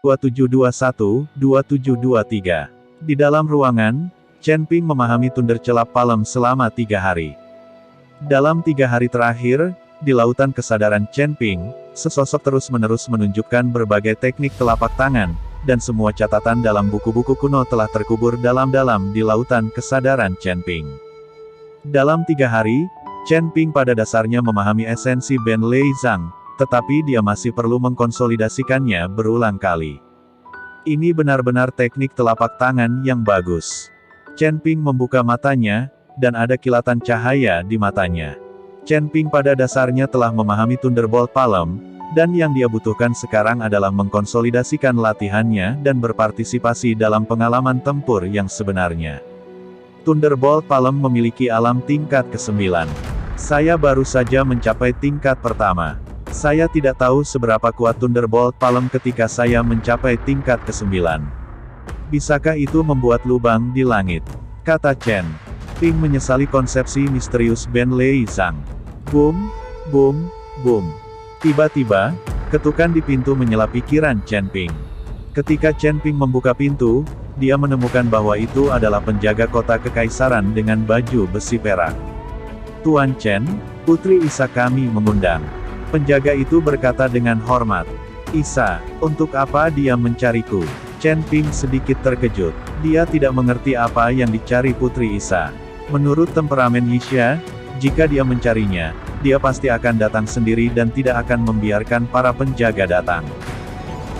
2721-2723. Di dalam ruangan, Chen Ping memahami Thunder Celap Palem selama 3 hari. Dalam 3 hari terakhir, di lautan kesadaran Chen Ping, sesosok terus-menerus menunjukkan berbagai teknik telapak tangan, dan semua catatan dalam buku-buku kuno telah terkubur dalam-dalam di lautan kesadaran Chen Ping. Dalam 3 hari, Chen Ping pada dasarnya memahami esensi Ben Lei Zhang, tetapi dia masih perlu mengkonsolidasikannya berulang kali. Ini benar-benar teknik telapak tangan yang bagus. Chen Ping membuka matanya, dan ada kilatan cahaya di matanya. Chen Ping pada dasarnya telah memahami Thunderbolt Palem, dan yang dia butuhkan sekarang adalah mengkonsolidasikan latihannya dan berpartisipasi dalam pengalaman tempur yang sebenarnya. Thunderbolt Palem memiliki alam tingkat ke-9. Saya baru saja mencapai tingkat pertama. Saya tidak tahu seberapa kuat Thunderbolt Palem ketika saya mencapai tingkat ke-9. Bisakah itu membuat lubang di langit? Kata Chen Ping menyesali konsepsi misterius Ben Lei Zhang. Boom, boom, boom. Tiba-tiba, ketukan di pintu menyela pikiran Chen Ping. Ketika Chen Ping membuka pintu, dia menemukan bahwa itu adalah penjaga kota kekaisaran dengan baju besi perak. Tuan Chen, Putri Isa kami mengundang. Penjaga itu berkata dengan hormat. Isa, untuk apa dia mencariku? Chen Ping sedikit terkejut. Dia tidak mengerti apa yang dicari Putri Isa. Menurut temperamen Yixia, jika dia mencarinya, dia pasti akan datang sendiri dan tidak akan membiarkan para penjaga datang.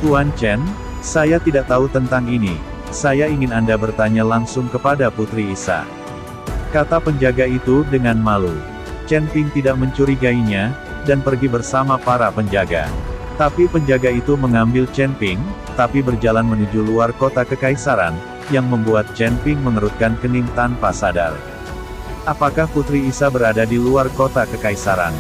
Tuan Chen, saya tidak tahu tentang ini. Saya ingin Anda bertanya langsung kepada Putri Isa. Kata penjaga itu dengan malu. Chen Ping tidak mencurigainya, dan pergi bersama para penjaga. Tapi penjaga itu mengambil Chen Ping, tapi berjalan menuju luar kota kekaisaran, yang membuat Chen Ping mengerutkan kening tanpa sadar. Apakah Putri Isa berada di luar kota kekaisaran?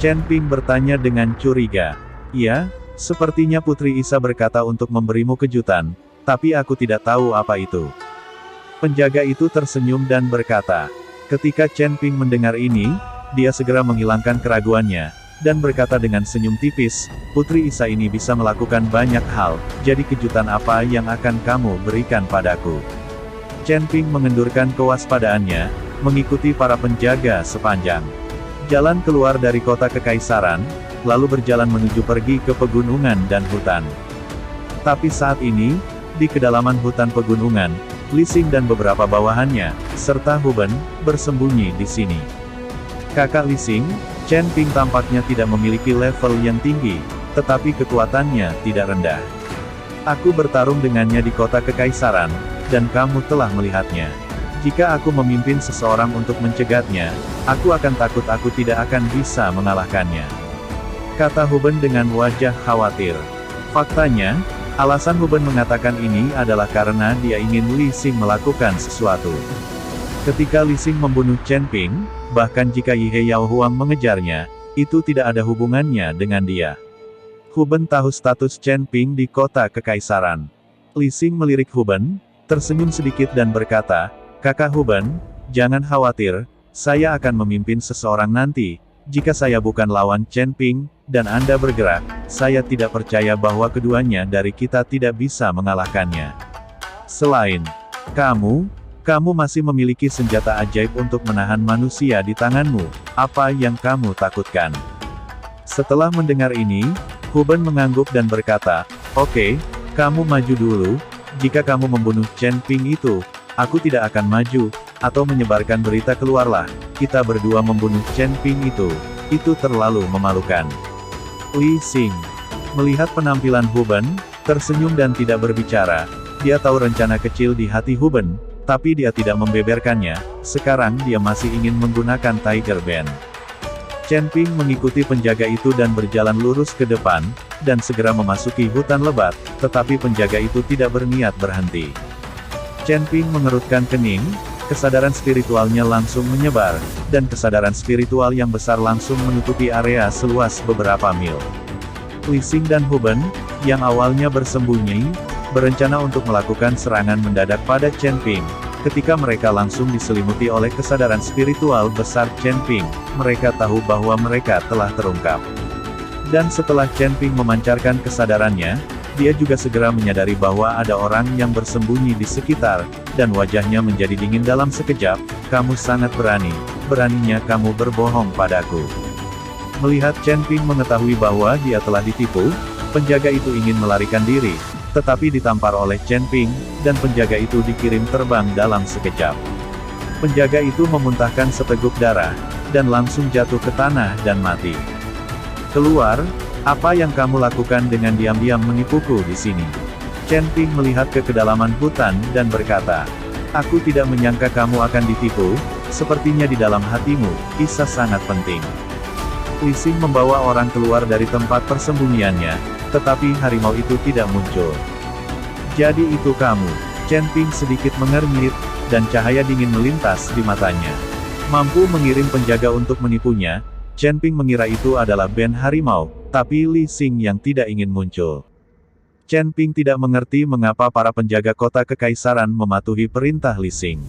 Chen Ping bertanya dengan curiga. Ya, sepertinya Putri Isa berkata untuk memberimu kejutan, tapi aku tidak tahu apa itu. Penjaga itu tersenyum dan berkata. Ketika Chen Ping mendengar ini, dia segera menghilangkan keraguannya, dan berkata dengan senyum tipis, Putri Isa ini bisa melakukan banyak hal, jadi kejutan apa yang akan kamu berikan padaku? Chen Ping mengendurkan kewaspadaannya, mengikuti para penjaga sepanjang jalan keluar dari kota kekaisaran, lalu berjalan menuju pergi ke pegunungan dan hutan. Tapi saat ini, di kedalaman hutan pegunungan, Li Xing dan beberapa bawahannya, serta Hu Ben, bersembunyi di sini. Kakak Li Xing, Chen Ping tampaknya tidak memiliki level yang tinggi, tetapi kekuatannya tidak rendah. Aku bertarung dengannya di kota kekaisaran, dan kamu telah melihatnya. Jika aku memimpin seseorang untuk mencegatnya, aku akan takut aku tidak akan bisa mengalahkannya. Kata Hu Ben dengan wajah khawatir. Faktanya, alasan Hu Ben mengatakan ini adalah karena dia ingin Li Xing melakukan sesuatu. Ketika Li Xing membunuh Chen Ping, bahkan jika Ye Yao Huang mengejarnya, itu tidak ada hubungannya dengan dia. Hu Ben tahu status Chen Ping di kota kekaisaran. Li Xing melirik Hu Ben, tersenyum sedikit dan berkata, Kakak Hu Ben, jangan khawatir, saya akan memimpin seseorang nanti. Jika saya bukan lawan Chen Ping, dan Anda bergerak, saya tidak percaya bahwa keduanya dari kita tidak bisa mengalahkannya. Selain kamu masih memiliki senjata ajaib untuk menahan manusia di tanganmu. Apa yang kamu takutkan? Setelah mendengar ini, Hu Ben mengangguk dan berkata, Oke, kamu maju dulu. Jika kamu membunuh Chen Ping itu, aku tidak akan maju, atau menyebarkan berita keluarlah, kita berdua membunuh Chen Ping itu terlalu memalukan. Li Xing melihat penampilan Hu Ben, tersenyum dan tidak berbicara. Dia tahu rencana kecil di hati Hu Ben, tapi dia tidak membeberkannya. Sekarang dia masih ingin menggunakan Tiger Band. Chen Ping mengikuti penjaga itu dan berjalan lurus ke depan, dan segera memasuki hutan lebat, tetapi penjaga itu tidak berniat berhenti. Chen Ping mengerutkan kening, kesadaran spiritualnya langsung menyebar, dan kesadaran spiritual yang besar langsung menutupi area seluas beberapa mil. Li Xing dan Hu Ben, yang awalnya bersembunyi, berencana untuk melakukan serangan mendadak pada Chen Ping. Ketika mereka langsung diselimuti oleh kesadaran spiritual besar Chen Ping, mereka tahu bahwa mereka telah terungkap. Dan setelah Chen Ping memancarkan kesadarannya, dia juga segera menyadari bahwa ada orang yang bersembunyi di sekitar, dan wajahnya menjadi dingin dalam sekejap. Kamu sangat berani, beraninya kamu berbohong padaku. Melihat Chen Ping mengetahui bahwa dia telah ditipu, penjaga itu ingin melarikan diri, tetapi ditampar oleh Chen Ping, dan penjaga itu dikirim terbang dalam sekejap. Penjaga itu memuntahkan seteguk darah, dan langsung jatuh ke tanah dan mati. Keluar, apa yang kamu lakukan dengan diam-diam menipuku di sini? Chen Ping melihat ke kedalaman hutan dan berkata, aku tidak menyangka kamu akan ditipu, sepertinya di dalam hatimu, kisah sangat penting. Li Xing membawa orang keluar dari tempat persembunyiannya, tetapi harimau itu tidak muncul. Jadi itu kamu. Chen Ping sedikit mengernyit, dan cahaya dingin melintas di matanya. Mampu mengirim penjaga untuk menipunya, Chen Ping mengira itu adalah band harimau, tapi Li Xing yang tidak ingin muncul. Chen Ping tidak mengerti mengapa para penjaga kota kekaisaran mematuhi perintah Li Xing.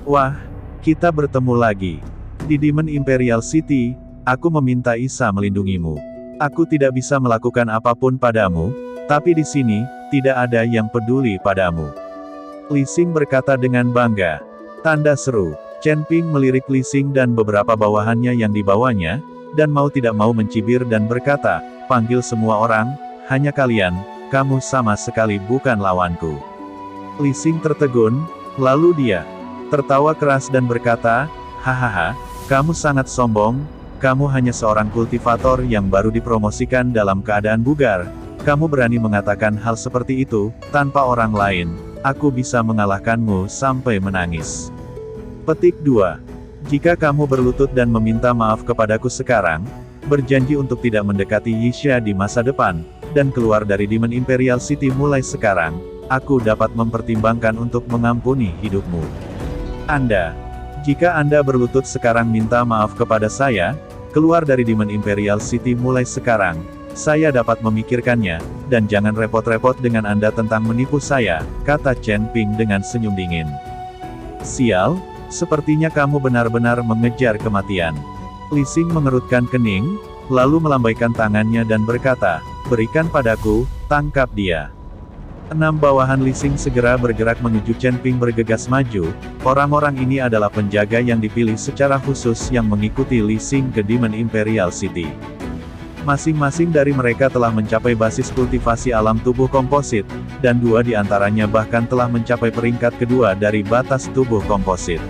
Wah, kita bertemu lagi. Di Demon Imperial City, aku meminta Isa melindungimu. Aku tidak bisa melakukan apapun padamu, tapi di sini, tidak ada yang peduli padamu. Li Xing berkata dengan bangga. Tanda seru. Chen Ping melirik Li Xing dan beberapa bawahannya yang dibawanya, dan mau tidak mau mencibir dan berkata, panggil semua orang, hanya kalian, kamu sama sekali bukan lawanku. Li Xing tertegun, lalu dia tertawa keras dan berkata, hahaha, kamu sangat sombong, kamu hanya seorang kultivator yang baru dipromosikan dalam keadaan bugar, kamu berani mengatakan hal seperti itu, tanpa orang lain, aku bisa mengalahkanmu sampai menangis. Petik 2. Jika kamu berlutut dan meminta maaf kepadaku sekarang, berjanji untuk tidak mendekati Yixia di masa depan, dan keluar dari Demon Imperial City mulai sekarang, aku dapat mempertimbangkan untuk mengampuni hidupmu. Jika Anda berlutut sekarang minta maaf kepada saya, keluar dari Demon Imperial City mulai sekarang, saya dapat memikirkannya, dan jangan repot-repot dengan Anda tentang menipu saya, kata Chen Ping dengan senyum dingin. Sial, sepertinya kamu benar-benar mengejar kematian. Li Xing mengerutkan kening, lalu melambaikan tangannya dan berkata, berikan padaku, tangkap dia. 6 bawahan Li Xing segera bergerak menuju Chen Ping bergegas maju, orang-orang ini adalah penjaga yang dipilih secara khusus yang mengikuti Li Xing ke Demon Imperial City. Masing-masing dari mereka telah mencapai basis kultivasi alam tubuh komposit, dan 2 di antaranya bahkan telah mencapai peringkat kedua dari batas tubuh komposit.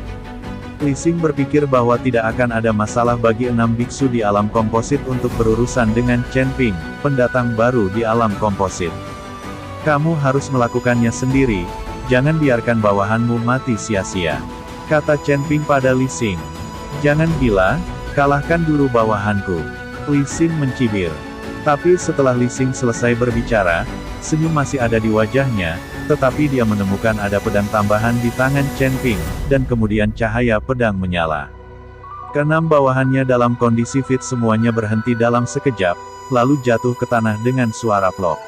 Li Xing berpikir bahwa tidak akan ada masalah bagi 6 biksu di alam komposit untuk berurusan dengan Chen Ping, pendatang baru di alam komposit. Kamu harus melakukannya sendiri, jangan biarkan bawahanmu mati sia-sia, kata Chen Ping pada Li Xing. Jangan gila, kalahkan dulu bawahanku. Li Xing mencibir. Tapi setelah Li Xing selesai berbicara, senyum masih ada di wajahnya, tetapi dia menemukan ada pedang tambahan di tangan Chen Ping, dan kemudian cahaya pedang menyala. Keenam bawahannya dalam kondisi fit semuanya berhenti dalam sekejap, lalu jatuh ke tanah dengan suara plok.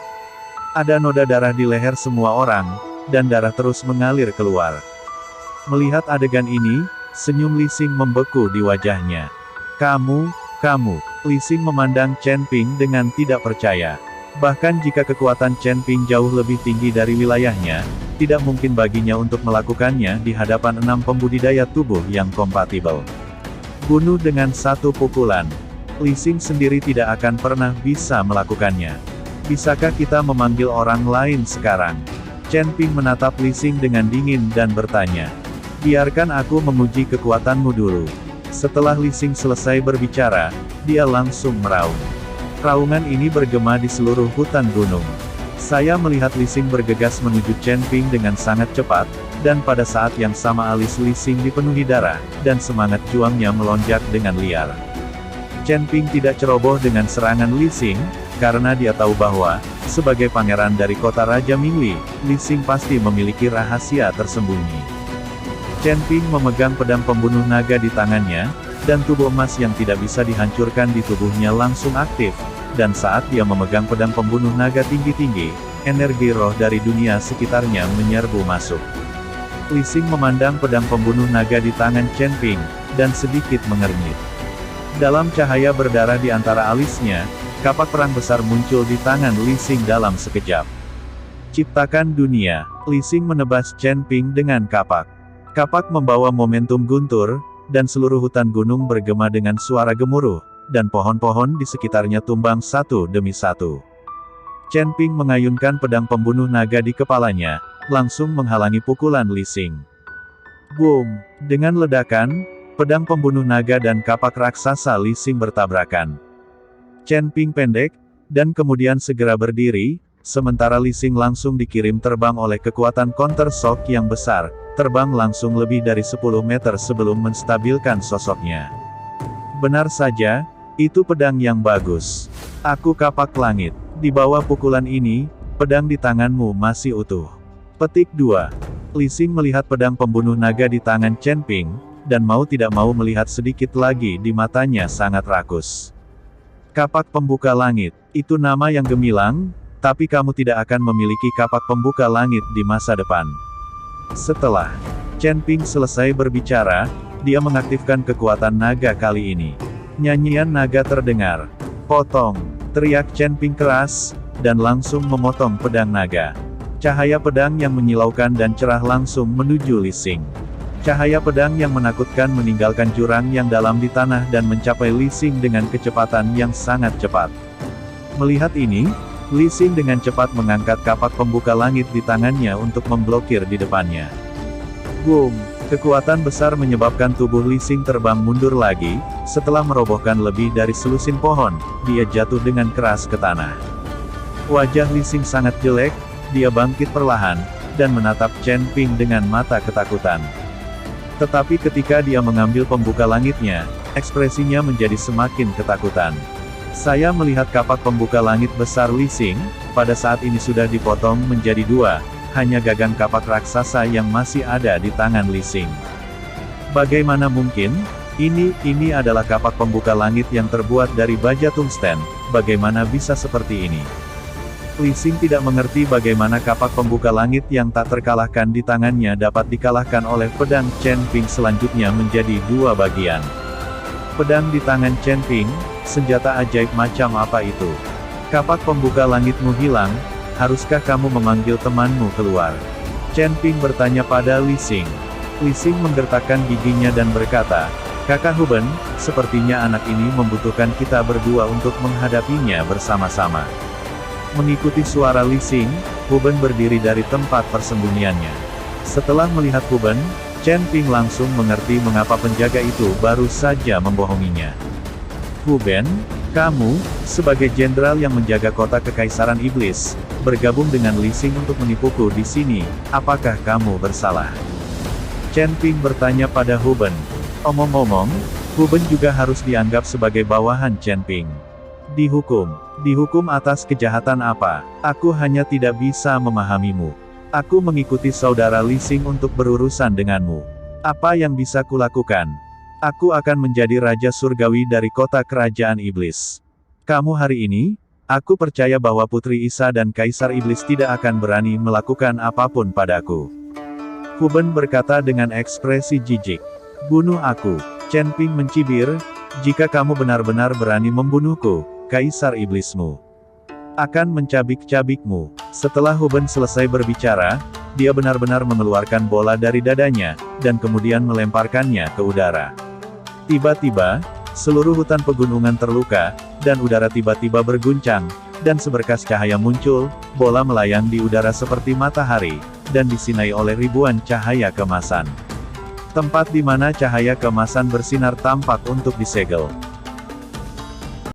Ada noda darah di leher semua orang, dan darah terus mengalir keluar. Melihat adegan ini, senyum Li Xing membeku di wajahnya. Kamu, Li Xing memandang Chen Ping dengan tidak percaya. Bahkan jika kekuatan Chen Ping jauh lebih tinggi dari wilayahnya, tidak mungkin baginya untuk melakukannya di hadapan 6 pembudidaya tubuh yang kompatibel. Bunuh dengan satu pukulan. Li Xing sendiri tidak akan pernah bisa melakukannya. Bisakah kita memanggil orang lain sekarang? Chen Ping menatap Li Xing dengan dingin dan bertanya. Biarkan aku menguji kekuatanmu dulu. Setelah Li Xing selesai berbicara, dia langsung meraung. Raungan ini bergema di seluruh hutan gunung. Saya melihat Li Xing bergegas menuju Chen Ping dengan sangat cepat, dan pada saat yang sama alis Li Xing dipenuhi darah, dan semangat juangnya melonjak dengan liar. Chen Ping tidak ceroboh dengan serangan Li Xing, karena dia tahu bahwa, sebagai pangeran dari kota Raja Mingli, Li Xing pasti memiliki rahasia tersembunyi. Chen Ping memegang pedang pembunuh naga di tangannya, dan tubuh emas yang tidak bisa dihancurkan di tubuhnya langsung aktif, dan saat dia memegang pedang pembunuh naga tinggi-tinggi, energi roh dari dunia sekitarnya menyerbu masuk. Li Xing memandang pedang pembunuh naga di tangan Chen Ping, dan sedikit mengernyit. Dalam cahaya berdarah di antara alisnya, kapak perang besar muncul di tangan Li Xing dalam sekejap. Ciptakan dunia, Li Xing menebas Chen Ping dengan kapak. Kapak membawa momentum guntur, dan seluruh hutan gunung bergema dengan suara gemuruh, dan pohon-pohon di sekitarnya tumbang satu demi satu. Chen Ping mengayunkan pedang pembunuh naga di kepalanya, langsung menghalangi pukulan Li Xing. Boom! Dengan ledakan, pedang pembunuh naga dan kapak raksasa Li Xing bertabrakan. Chen Ping pendek, dan kemudian segera berdiri, sementara Li Xing langsung dikirim terbang oleh kekuatan counter shock yang besar, terbang langsung lebih dari 10 meter sebelum menstabilkan sosoknya. Benar saja, itu pedang yang bagus. Aku kapak langit. Di bawah pukulan ini, pedang di tanganmu masih utuh. Petik 2. Li Xing melihat pedang pembunuh naga di tangan Chen Ping, dan mau tidak mau melihat sedikit lagi di matanya sangat rakus. Kapak pembuka langit, itu nama yang gemilang, tapi kamu tidak akan memiliki kapak pembuka langit di masa depan. Setelah Chen Ping selesai berbicara, dia mengaktifkan kekuatan naga kali ini. Nyanyian naga terdengar. Potong, teriak Chen Ping keras, dan langsung memotong pedang naga. Cahaya pedang yang menyilaukan dan cerah langsung menuju Li Xing. Cahaya pedang yang menakutkan meninggalkan jurang yang dalam di tanah dan mencapai Li Xing dengan kecepatan yang sangat cepat. Melihat ini, Li Xing dengan cepat mengangkat kapak pembuka langit di tangannya untuk memblokir di depannya. Boom! Kekuatan besar menyebabkan tubuh Li Xing terbang mundur lagi, setelah merobohkan lebih dari selusin pohon, dia jatuh dengan keras ke tanah. Wajah Li Xing sangat jelek, dia bangkit perlahan, dan menatap Chen Ping dengan mata ketakutan. Tetapi ketika dia mengambil pembuka langitnya, ekspresinya menjadi semakin ketakutan. Saya melihat kapak pembuka langit besar Li Xing, pada saat ini sudah dipotong menjadi dua, hanya gagang kapak raksasa yang masih ada di tangan Li Xing. Bagaimana mungkin? Ini adalah kapak pembuka langit yang terbuat dari baja tungsten, bagaimana bisa seperti ini? Li Xing tidak mengerti bagaimana kapak pembuka langit yang tak terkalahkan di tangannya dapat dikalahkan oleh pedang Chen Ping selanjutnya menjadi dua bagian. Pedang di tangan Chen Ping, senjata ajaib macam apa itu? Kapak pembuka langitmu hilang, haruskah kamu memanggil temanmu keluar? Chen Ping bertanya pada Li Xing. Li Xing menggertakkan giginya dan berkata, Kakak Huben, sepertinya anak ini membutuhkan kita berdua untuk menghadapinya bersama-sama. Mengikuti suara Li Xing, Huben berdiri dari tempat persembunyiannya. Setelah melihat Huben, Chen Ping langsung mengerti mengapa penjaga itu baru saja membohonginya. Huben, kamu, sebagai jenderal yang menjaga kota Kekaisaran Iblis, bergabung dengan Li Xing untuk menipuku di sini, apakah kamu bersalah? Chen Ping bertanya pada Huben. Omong-omong, Huben juga harus dianggap sebagai bawahan Chen Ping. Dihukum atas kejahatan apa? Aku hanya tidak bisa memahamimu. Aku mengikuti saudara Li Xing untuk berurusan denganmu. Apa yang bisa kulakukan? Aku akan menjadi Raja Surgawi dari kota kerajaan iblis. Kamu hari ini, aku percaya bahwa Putri Isa dan Kaisar Iblis tidak akan berani melakukan apapun padaku. Huben berkata dengan ekspresi jijik. Bunuh aku. Chen Ping mencibir, jika kamu benar-benar berani membunuhku, Kaisar Iblismu akan mencabik-cabikmu. Setelah Huben selesai berbicara, dia benar-benar mengeluarkan bola dari dadanya, dan kemudian melemparkannya ke udara. Tiba-tiba, seluruh hutan pegunungan terluka, dan udara tiba-tiba berguncang, dan seberkas cahaya muncul, bola melayang di udara seperti matahari, dan disinai oleh ribuan cahaya kemasan. Tempat di mana cahaya kemasan bersinar tampak untuk disegel.